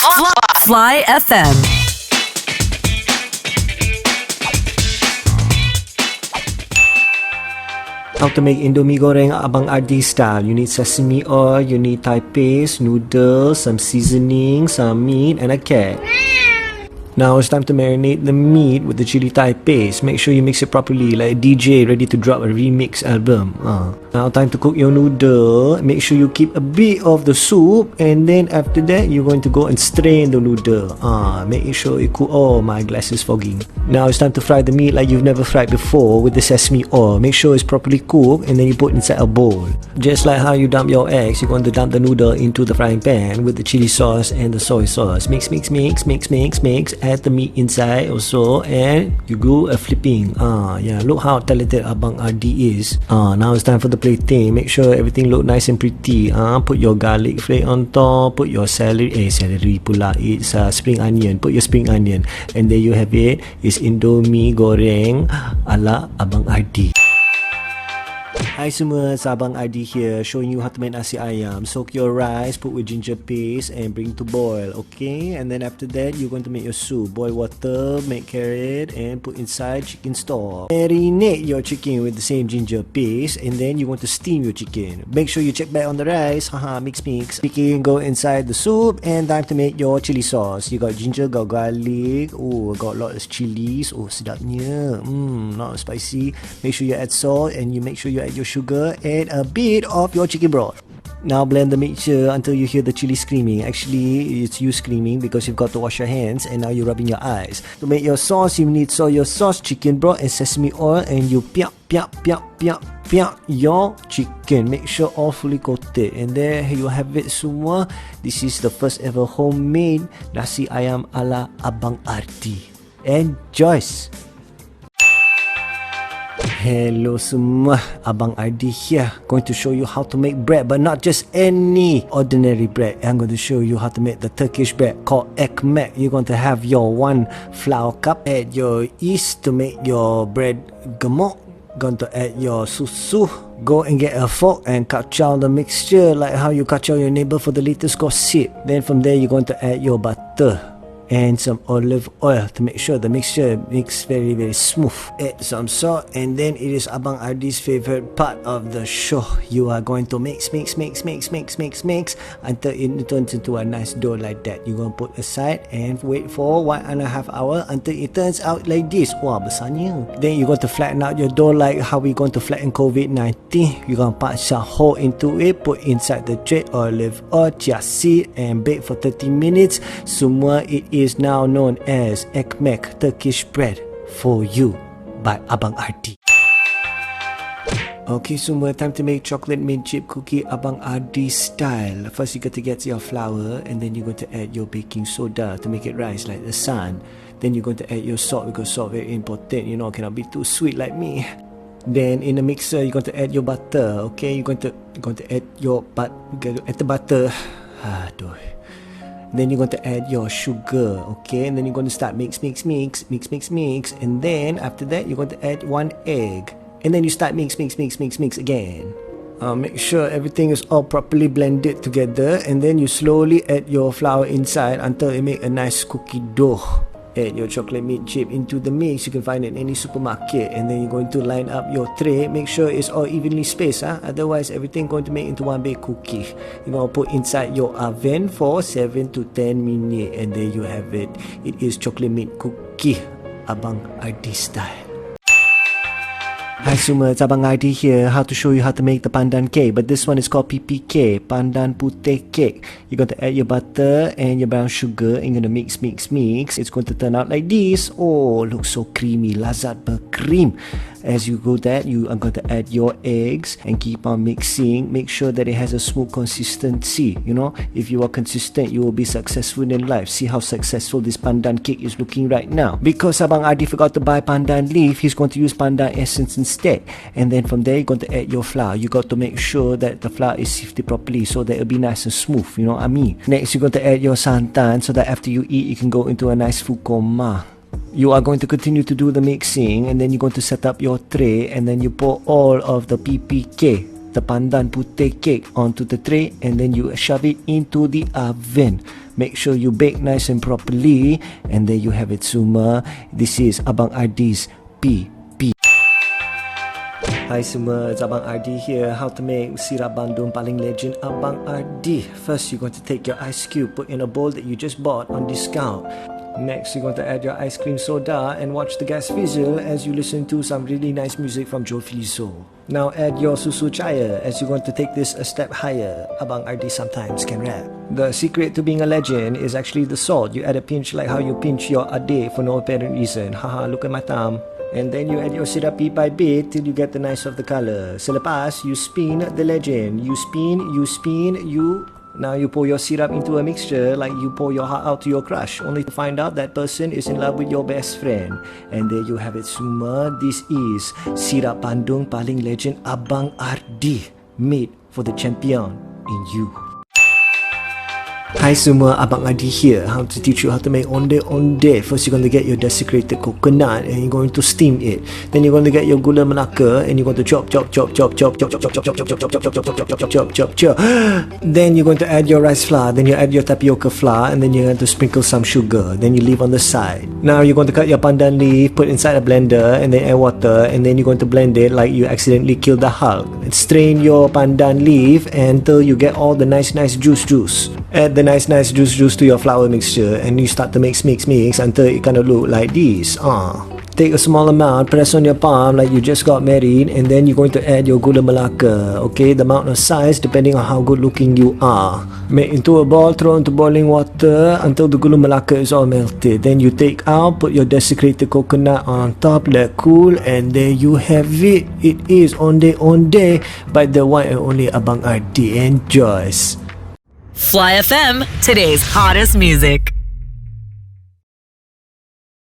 Fly FM. How to make Indomie goreng Abang RD style. You need sesame oil, you need Thai paste, noodles, some seasoning, some meat and a cat. Now it's time to marinate the meat with the chili Thai paste. Make sure you mix it properly like a DJ ready to drop a remix album. Now time to cook your noodle. Make sure you keep a bit of the soup, and then after that you're going to go and strain the noodle. Make sure it cook. Oh, my glass is fogging. Now it's time to fry the meat like you've never fried before with the sesame oil. Make sure it's properly cooked, and then you put inside a bowl. Just like how you dump your eggs, you're going to dump the noodle into the frying pan with the chili sauce and the soy sauce. Mix. Add the meat inside also, and you do a flipping. Yeah, look how talented Abang RD is. Now it's time for the plating. Make sure everything look nice and pretty. Put your garlic flake on top. Put your celery pula. It's spring onion. Put your spring onion, and there you have it. It's Indomie goreng ala Abang RD. Hi semua, it's Abang RD here, showing you how to make nasi ayam. Soak your rice, put with ginger paste and bring to boil, okay? And then after that, you're going to make your soup. Boil water, make carrot and put inside chicken stock. Marinate your chicken with the same ginger paste, and then you want to steam your chicken. Make sure you check back on the rice. Mix. Chicken go inside the soup, and time to make your chili sauce. You got ginger, got garlic. Oh, got a lot of chilies. Oh, sedapnya. Not spicy. Make sure you add salt, and you make sure you add your sugar and a bit of your chicken broth. Now blend the mixture until you hear the chili screaming. Actually, it's you screaming because you've got to wash your hands and now you're rubbing your eyes. To make your sauce, you need soy sauce, chicken broth and sesame oil, and you piak your chicken. Make sure all fully coated, and there you have it semua. This is the first ever homemade nasi ayam ala Abang RD. Enjoy! Hello semua, Abang RD here, going to show you how to make bread, but not just any ordinary bread. I'm going to show you how to make the Turkish bread called ekmek. You're going to have your 1 flour cup, add your yeast to make your bread gemuk. Going to add your susu. Go and get a fork and kacau the mixture like how you kacau your neighbor for the latest gossip. Then from there you're going to add your butter and some olive oil to make sure the mixture mix very smooth. Add some salt, and then it is Abang RD's favorite part of the show. You are going to mix until it turns into a nice dough like that. You're going to put aside and wait for 1.5 hours until it turns out like this. Wah, besarnya. Then you're going to flatten out your dough like how we're going to flatten COVID-19. You're going to punch a hole into it, put inside the tray olive oil, chia seed, and bake for 30 minutes. Semua it is now known as ekmek, Turkish bread for you by Abang RD. Okay, semua, time to make chocolate mint chip cookie Abang RD style. First you got to get your flour, and then you're going to add your baking soda to make it rise like the sun. Then you're going to add your salt, because salt very important, you know, cannot be too sweet like me. Then in the mixer you're going to add your butter. Okay, you're going to add your butter. Aduh. Then you're going to add your sugar, okay, and then you're going to start mix, and then after that you're going to add 1 egg, and then you start mix again. Make sure everything is all properly blended together, and then you slowly add your flour inside until it make a nice cookie dough. Add your chocolate mint chip into the mix. You can find it in any supermarket, and then you're going to line up your tray. Make sure it's all evenly spaced, otherwise everything going to make into one big cookie. You're going to put inside your oven for 7 to 10 minutes, and there you have it. It is chocolate mint cookie Abang RD style. Hi semua, it's Abang RD here, how to show you how to make the pandan cake, but this one is called PPK, pandan putih cake. You're going to add your butter and your brown sugar, and you're going to mix. It's going to turn out like this. Oh, looks so creamy, lazat berkrim. As you go that, you are going to add your eggs and keep on mixing. Make sure that it has a smooth consistency. You know, if you are consistent, you will be successful in life. See how successful this pandan cake is looking right now. Because Abang RD forgot to buy pandan leaf, he's going to use pandan essence instead. And then from there, you're going to add your flour. You got to make sure that the flour is sifted properly so that it'll be nice and smooth. You know what I mean? Next, you're going to add your santan so that after you eat, you can go into a nice food coma. You are going to continue to do the mixing, and then you're going to set up your tray, and then you pour all of the PPK, the pandan putih cake, onto the tray, and then you shove it into the oven. Make sure you bake nice and properly. And there you have it semua. This is Abang RD's PP. Hi semua, it's Abang RD here. How to make sirap Bandung paling legend Abang RD. First, you're going to take your ice cube, put in a bowl that you just bought on discount. Next, you're going to add your ice cream soda and watch the gas fizzle as you listen to some really nice music from Joe Filiso. Now add your susu chaya as you're going to take this a step higher. Abang RD sometimes can rap. The secret to being a legend is actually the salt. You add a pinch like how you pinch your ade for no apparent reason. Haha, look at my thumb. And then you add your syrup bit by bit till you get the nice of the colour. Selepas, you spin the legend. You spin, you... Now you pour your syrup into a mixture like you pour your heart out to your crush, only to find out that person is in love with your best friend. And there you have it semua. This is sirap Bandung paling legend Abang RD, made for the champion in you. Hi semua, Abang RD here. How to teach you how to make onde-onde. First, you're going to get your desiccated coconut and you're going to steam it. Then you're going to get your gula melaka and you're going to chop. Then you're going to add your rice flour. Then you add your tapioca flour and then you're going to sprinkle some sugar. Then you leave on the side. Now you're going to cut your pandan leaf, put inside a blender and then add water and then you're going to blend it like you accidentally killed the Hulk. And strain your pandan leaf until you get all the nice juice. Add the nice juice to your flour mixture and you start to mix until it kind of look like this. Take a small amount, press on your palm like you just got married, and then you're going to add your gula melaka. Okay, the amount of size depending on how good looking you are. Make into a ball, throw into boiling water until the gula melaka is all melted. Then you take out, put your desiccated coconut on top, let cool, and there you have it. It is onde-onde by the one and only Abang RD. Enjoy. Fly FM, today's hottest music.